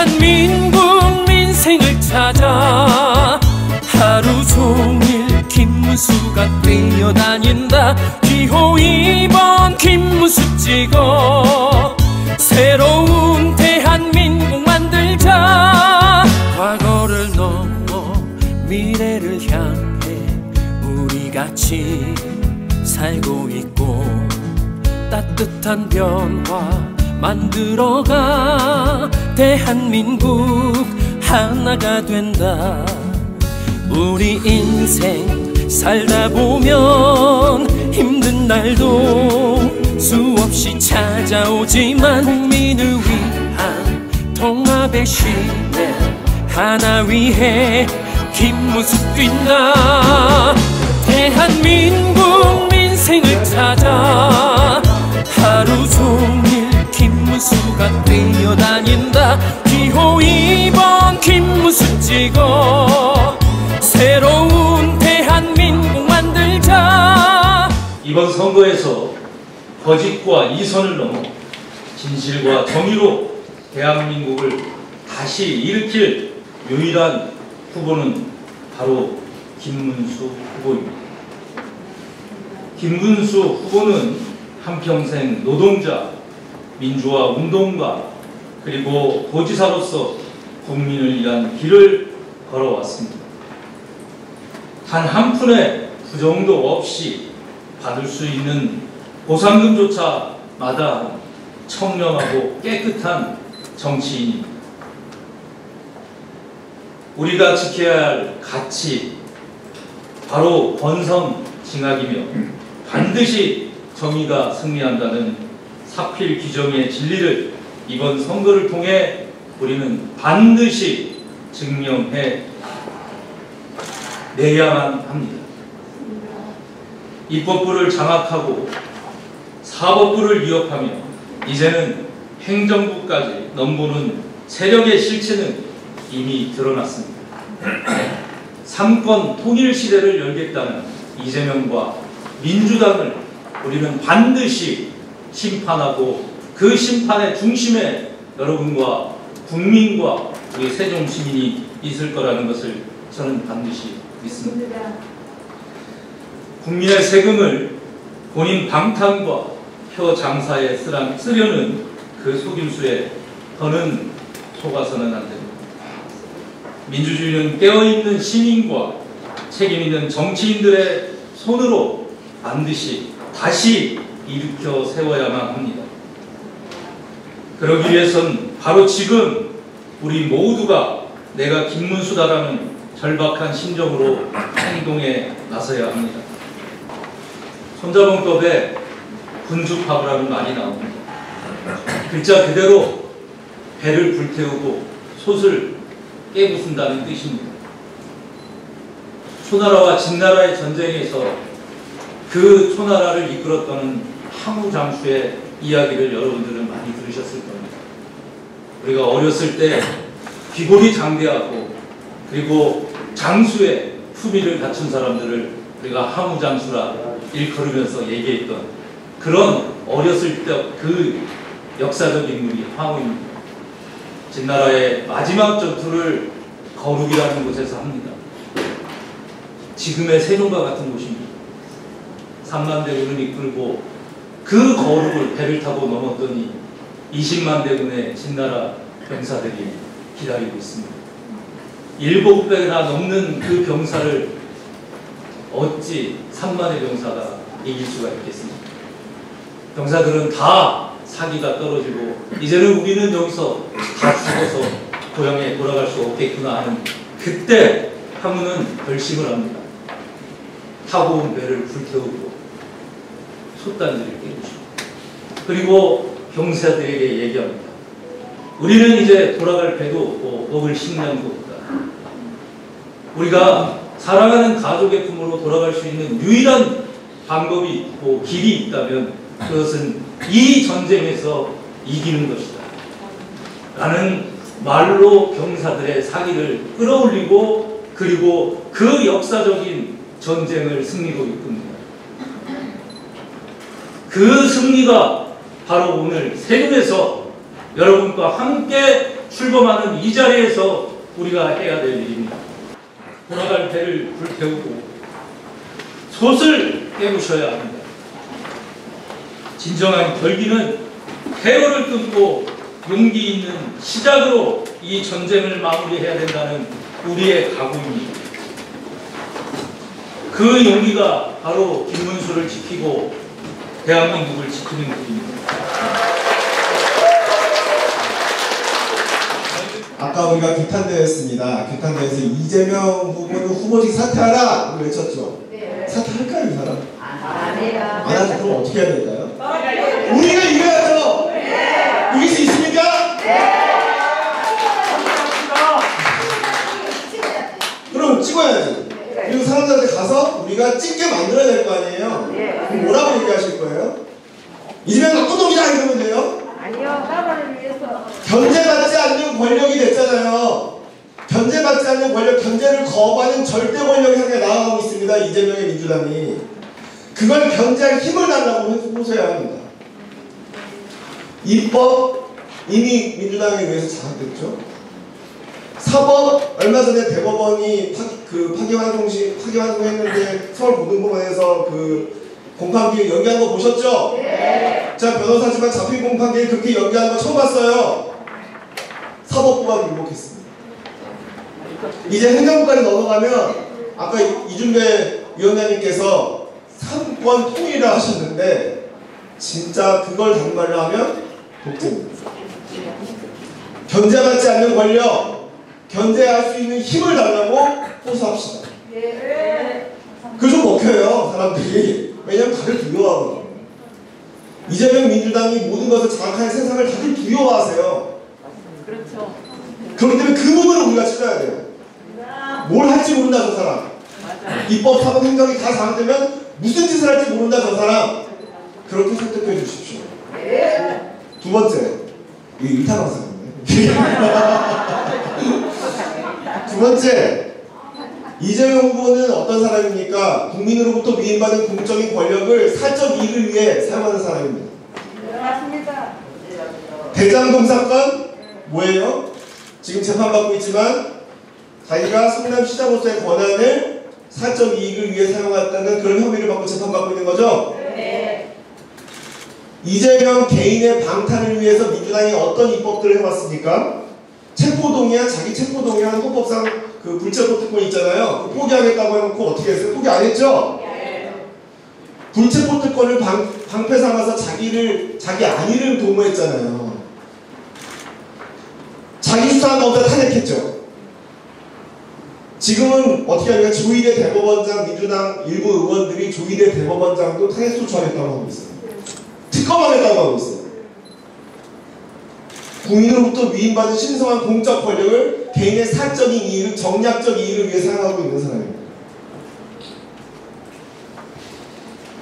대한민국 민생을 찾아 하루 종일 김문수가 뛰어다닌다. 기호 2번 김문수 찍어 새로운 대한민국 만들자. 과거를 넘어 미래를 향해 우리 같이 살고 있고 따뜻한 변화 만들어가 대한민국 하나가 된다. 우리 인생 살다 보면 힘든 날도 수없이 찾아오지만 국민을 위한 통합의 시대 하나 위해 김문수 뛴다. 대한민국 민생을 찾아 하루 종일 김문수가 뛰어다닌다. 기호 2번 김문수 찍어 새로운 대한민국 만들자. 이번 선거에서 거짓과 이선을 넘어 진실과 정의로 대한민국을 다시 일으킬 유일한 후보는 바로 김문수 후보입니다. 김문수 후보는 한평생 노동자, 민주화 운동가, 그리고 도지사로서 국민을 위한 길을 걸어왔습니다. 단 한 푼의 부정도 없이 받을 수 있는 보상금조차 마다한 청렴하고 깨끗한 정치인입니다. 우리가 지켜야 할 가치, 바로 권선징악이며 반드시 정의가 승리한다는 사필 규정의 진리를 이번 선거를 통해 우리는 반드시 증명해 내야만 합니다. 입법부를 장악하고 사법부를 위협하며 이제는 행정부까지 넘보는 세력의 실체는 이미 드러났습니다. 삼권 통일 시대를 열겠다는 이재명과 민주당을 우리는 반드시 심판하고 그 심판의 중심에 여러분과 국민과 우리 세종 시민이 있을 거라는 것을 저는 반드시 믿습니다. 국민의 세금을 본인 방탄과 혀 장사에 쓰려는 그 속임수에 더는 속아서는 안 됩니다. 민주주의는 깨어있는 시민과 책임있는 정치인들의 손으로 반드시 다시 일으켜 세워야만 합니다. 그러기 위해선 바로 지금 우리 모두가 내가 김문수다라는 절박한 심정으로 행동에 나서야 합니다. 손자병법에 군주파부라는 말이 나옵니다. 글자 그대로 배를 불태우고 솥을 깨부순다는 뜻입니다. 초나라와 진나라의 전쟁에서 그 초나라를 이끌었던 항우장수의 이야기를 여러분들은 많이 들으셨을 겁니다. 우리가 어렸을 때 귀골이 장대하고 그리고 장수의 품위를 갖춘 사람들을 우리가 항우장수라 일컬으면서 얘기했던 그런 어렸을 때 그 역사적 인물이 항우입니다. 진나라의 마지막 전투를 거룩이라는 곳에서 합니다. 지금의 세종과 같은 곳입니다. 3만 대군을 이끌고 그 거룩을 배를 타고 넘었더니 20만 대군의 진나라 병사들이 기다리고 있습니다. 7배나 넘는 그 병사를 어찌 3만의 병사가 이길 수가 있겠습니까? 병사들은 다 사기가 떨어지고 이제는 우리는 여기서 다 죽어서 고향에 돌아갈 수 없겠구나 하는 그때 항우는 결심을 합니다. 타고 온 배를 불태우고 솥단지를 깨우시고 그리고 병사들에게 얘기합니다. 우리는 이제 돌아갈 배도 없고 먹을 식량도 없다. 우리가 사랑하는 가족의 품으로 돌아갈 수 있는 유일한 방법이 있고 길이 있다면 그것은 이 전쟁에서 이기는 것이다. 라는 말로 병사들의 사기를 끌어올리고 그리고 그 역사적인 전쟁을 승리로 이끕니다. 그 승리가 바로 오늘 세종에서 여러분과 함께 출범하는 이 자리에서 우리가 해야 될 일입니다. 돌아갈 배를 불태우고 솥을 깨우셔야 합니다. 진정한 결기는 대오를 끊고 용기 있는 시작으로 이 전쟁을 마무리해야 된다는 우리의 각오입니다. 그 용기가 바로 김문수를 지키고 대한민국을 지키는 길입니다. 아까 우리가 규탄대회였습니다. 규탄대회에서 이재명 후보는 후보직 사퇴하라! 우리 외쳤죠? 네. 사퇴할까요, 이 사람? 안 해요. 안 하죠? 그럼 어떻게 해야 될까요? 우리가 이겨야죠! 네. 이길 수 있습니까? 네. 그럼 찍어야지. 그리고 사람들한테 가서 우리가 찍게 만들어야 될 거 아니에요? 그럼 뭐라고 얘기하실 거예요? 이재명 나쁜 놈이다! 이러면 돼요? 아니요, 나라를 위해서. 견제받지 않는 권력이 됐잖아요. 견제받지 않는 권력, 견제를 거부하는 절대 권력 향해 나아가고 있습니다. 이재명의 민주당이. 그걸 견제할 힘을 달라고 호소해야 합니다. 입법 이미 민주당에 의해서 장악됐죠. 사법 얼마 전에 대법원이 파기환송했는데 서울고등법원에서 그 공판기 연기한 거 보셨죠? 네. 자, 변호사지만 잡힌 공판기 그렇게 연기한 거 처음 봤어요. 사법부가 굴복했습니다. 이제 행정부까지 넘어가면 아까 이준배 위원장님께서 3권 통일을 하셨는데 진짜 그걸 단말로 하면 독재입니다. 견제받지 않는 권력, 견제할 수 있는 힘을 달라고 호소합시다. 그거 좀 먹혀요, 사람들이. 왜냐면 다들 두려워하거든요. 이재명 민주당이 모든 것을 장악하는 세상을 다들 두려워하세요. 그렇죠. 그렇기 때문에 그 부분을 우리가 치러야 돼요. 뭘 할지 모른다, 저 사람. 입법, 사법, 행정이 다 장악되면 무슨 짓을 할지 모른다, 저 사람. 그렇게 설득해 주십시오. 두 번째, 이 일타강사였네. 두 번째, 이재명 후보는 어떤 사람입니까? 국민으로부터 위임받은 공적인 권력을 사적 이익을 위해 사용하는 사람입니다. 맞습니다. 대장동 사건 뭐예요? 지금 재판받고 있지만 자기가 성남시장으로서의 권한을 사적 이익을 위해 사용했다는 그런 혐의를 받고 재판받고 있는 거죠? 네. 이재명 개인의 방탄을 위해서 민주당이 어떤 입법들을 해왔습니까? 체포동의안, 자기 체포동의안 헌법상 그 불체포 특권 있잖아요. 그 포기하겠다고 해놓고 어떻게 했어요? 포기 안 했죠? 네. 불체포 특권을 방패 삼아서 자기 안위를 도모했잖아요. 자기 수사한 검사 탄핵했죠. 지금은 어떻게 하냐면 조희대 대법원장, 민주당 일부 의원들이 조희대 대법원장도 탄핵 소추하겠다고 하고 있어요. 특검하겠다고 하고 있어요. 국민으로부터 위임받은 신성한 공적 권력을 개인의 사적인 이익, 정략적 이익을 위해 사용하고 있는 사람입니다.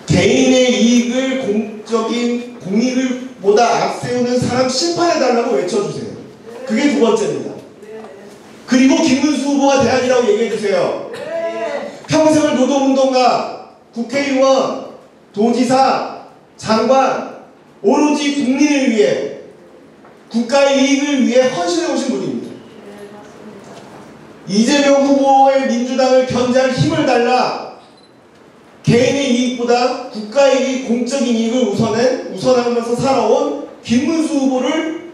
개인의 이익을 공적인 공익을 보다 앞세우는 사람 심판해달라고 외쳐주세요. 그게 두 번째입니다. 그리고 김문수 후보가 대안이라고 얘기해주세요. 평생을 노동운동가, 국회의원, 도지사, 장관 오로지 국민을 위해 국가의 이익을 위해 헌신해 오신 분입니다. 이재명 후보의 민주당을 견제할 힘을 달라 개인의 이익보다 국가의 이익, 공적인 이익을 우선하면서 살아온 김문수 후보를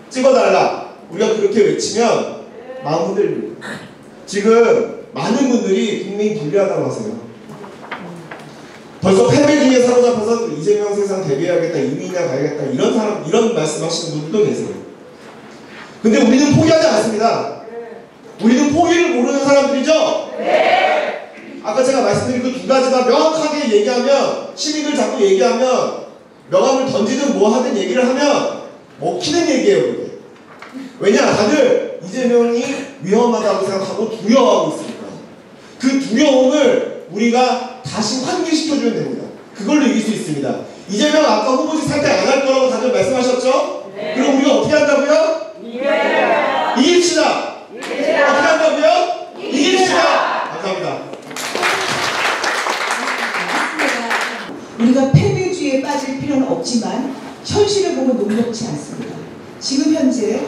찍어달라. 우리가 그렇게 외치면 마음 흔들립니다. 지금 많은 분들이 국민이 불리하다고 하세요. 벌써 패배기에 사로잡혀서 이재명 세상 대비해야겠다, 이민이나 가야겠다 이런 말씀하시는 분들도 계세요. 근데 우리는 포기하지 않습니다. 우리는 포기를 모르는 사람들이죠? 네. 아까 제가 말씀드린 그 두 가지만 명확하게 얘기하면, 시민들 자꾸 얘기하면, 명함을 던지든 뭐 하든 얘기를 하면 먹히는 얘기예요. 그게. 왜냐? 다들 이재명이 위험하다고 생각하고 두려워하고 있으니까. 그 두려움을 우리가 다시 환기시켜주면 됩니다. 그걸로 이길 수 있습니다. 이재명 아까 후보직 사퇴 안 할 거라고 다들 말씀하셨죠? 네. 그럼 우리가 어떻게 한다고요? 이깁시다. 어떻게 한다고요? 이깁시다. 감사합니다. 우리가 패배주의에 빠질 필요는 없지만 현실을 보고 녹록지 않습니다. 지금 현재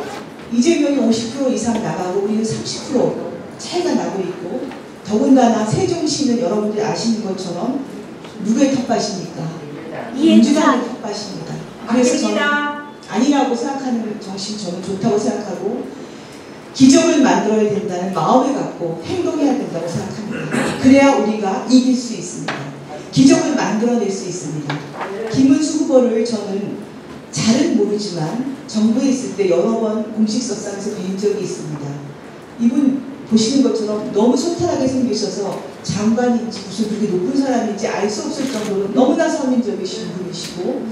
이재명이 50% 이상 나가고 우리는 30% 차이가 나고 있고, 더군다나 세종시는 여러분들이 아시는 것처럼 누구의 텃밭입니까? 민주당의 텃밭입니다. 그래서 저는 아니라고 생각하는 정신 저는 좋다고 생각하고, 기적을 만들어야 된다는 마음을 갖고 행동해야 된다고 생각합니다. 그래야 우리가 이길 수 있습니다. 기적을 만들어낼 수 있습니다. 김문수 후보를 저는 잘은 모르지만 정부에 있을 때 여러 번 공식석상에서 뵌 적이 있습니다. 이분 보시는 것처럼 너무 소탈하게 생기셔서 장관인지 무슨 그렇게 높은 사람인지 알 수 없을 정도로 너무나 서민적이신 분이시고,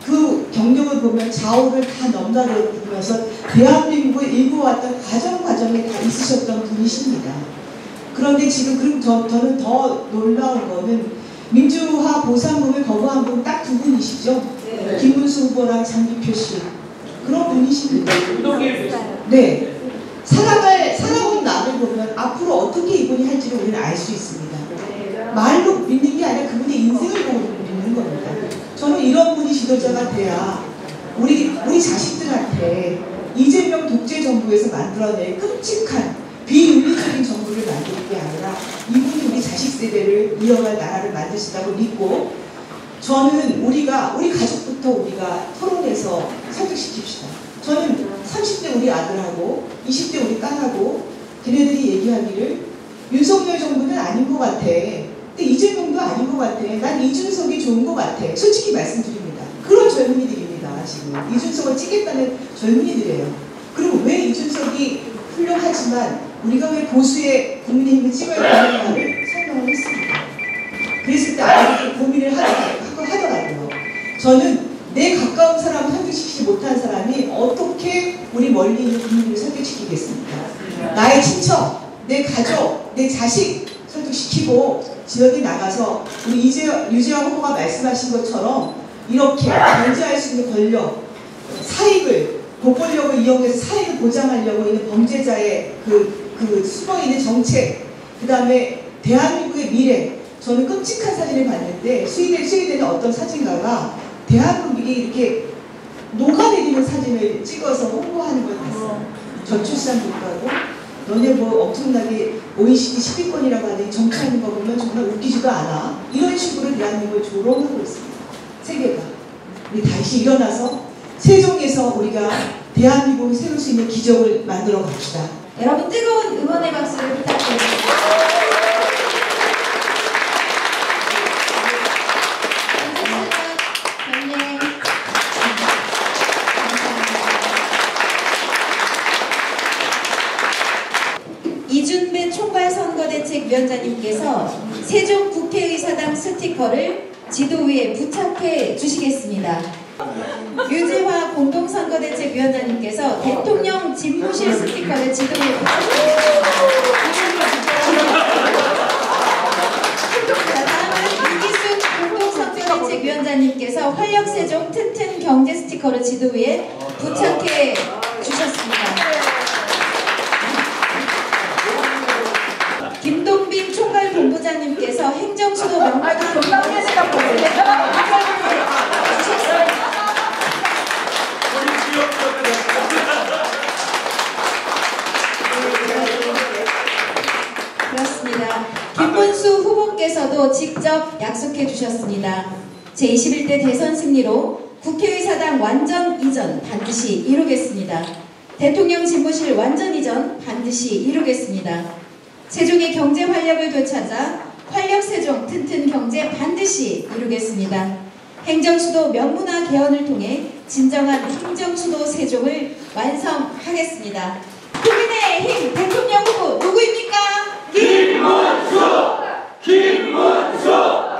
그 경력을 보면 좌우를 다 넘나들면서 대한민국을 일구어왔던 과정에 다 있으셨던 분이십니다. 그런데 지금 저는 더 놀라운 거는 민주화 보상금을 거부한 분 딱 두 분이시죠? 네. 김문수 후보랑 장기표 씨. 그런 분이십니다. 네. 살아온 나를 보면 앞으로 어떻게 이분이 할지를 우리는 알 수 있습니다. 말로 믿는 게 아니라 그분의 인생을 보고 믿는 겁니다. 저는 이런 분이 지도자가 돼야 우리 자식들한테 이재명 독재 정부에서 만들어낼 끔찍한 비윤리적인 정부를 만들 게 아니라 이분이 우리 자식 세대를 이어갈 나라를 만드신다고 믿고, 저는 우리 가족부터 우리가 토론해서 설득시킵시다. 저는 30대 우리 아들하고 20대 우리 딸하고 걔네들이 얘기하기를 윤석열 정부는 아닌 것 같아. 근데 이재명도 아닌 것 같아. 난 이준석이 좋은 것 같아. 솔직히 말씀드립니다. 그런 젊은이들입니다. 지금 이준석을 찍겠다는 젊은이들이에요. 그리고 왜 이준석이 훌륭하지만 우리가 왜 보수의 국민의힘을 찍어야 되는가를 설명을 했습니다. 그랬을 때 아이들이 고민을 하더라고요. 저는 내 가까운 사람 설득시키지 못한 사람이 어떻게 우리 멀리 있는 국민을 설득시키겠습니까? 나의 친척, 내 가족, 내 자식 설득시키고 지역에 나가서 우리 유재환 후보가 말씀하신 것처럼 이렇게 견제할 수 있는 권력, 사익을, 공권력을 이용해서 사익을 보장하려고 있는 범죄자의 그 숨어있는 정책, 그 다음에 대한민국의 미래. 저는 끔찍한 사진을 봤는데 스웨덴의 어떤 사진가가 대한민국이 이렇게 녹아내리는 사진을 찍어서 홍보하는 걸 봤어요. 저출산 국가고 너네 뭐 엄청나게 OECD 10위권이라고 하더니 정치하는 거 보면 정말 웃기지도 않아. 이런 식으로 대한민국을 조롱하고 있습니다. 세계가. 우리 다시 일어나서 세종에서 우리가 대한민국을 세울 수 있는 기적을 만들어 갑시다. 여러분 뜨거운 응원의 박수를 부탁드립니다. 이준배 총괄선거대책위원장님께서 세종 국회의사당 스티커를 지도 위에 부착해 주시겠습니다. 유재화 공동선거대책위원장님께서 대통령 집무실 스티커를 지도 위에 부착해 주시겠습니다. 다음은 이기숙 공동선거대책위원장님께서 활력세종 튼튼 경제 스티커를 지도 위에 부착해 주셨습니다. 김동빈 총괄본부장님께서 행정수도 명문화 그렇습니다. 김문수 후보께서도 직접 약속해 주셨습니다. 제21대 대선 승리로 국회의사당 완전 이전 반드시 이루겠습니다. 대통령 집무실 완전 이전 반드시 이루겠습니다. 세종의 경제 활력을 되찾아 활력세종 튼튼 경제 반드시 이루겠습니다. 행정수도 명문화 개헌을 통해 진정한 행정수도 세종을 완성하겠습니다. 국민의힘 대통령 후보 누구입니까? 김문수! 김문수!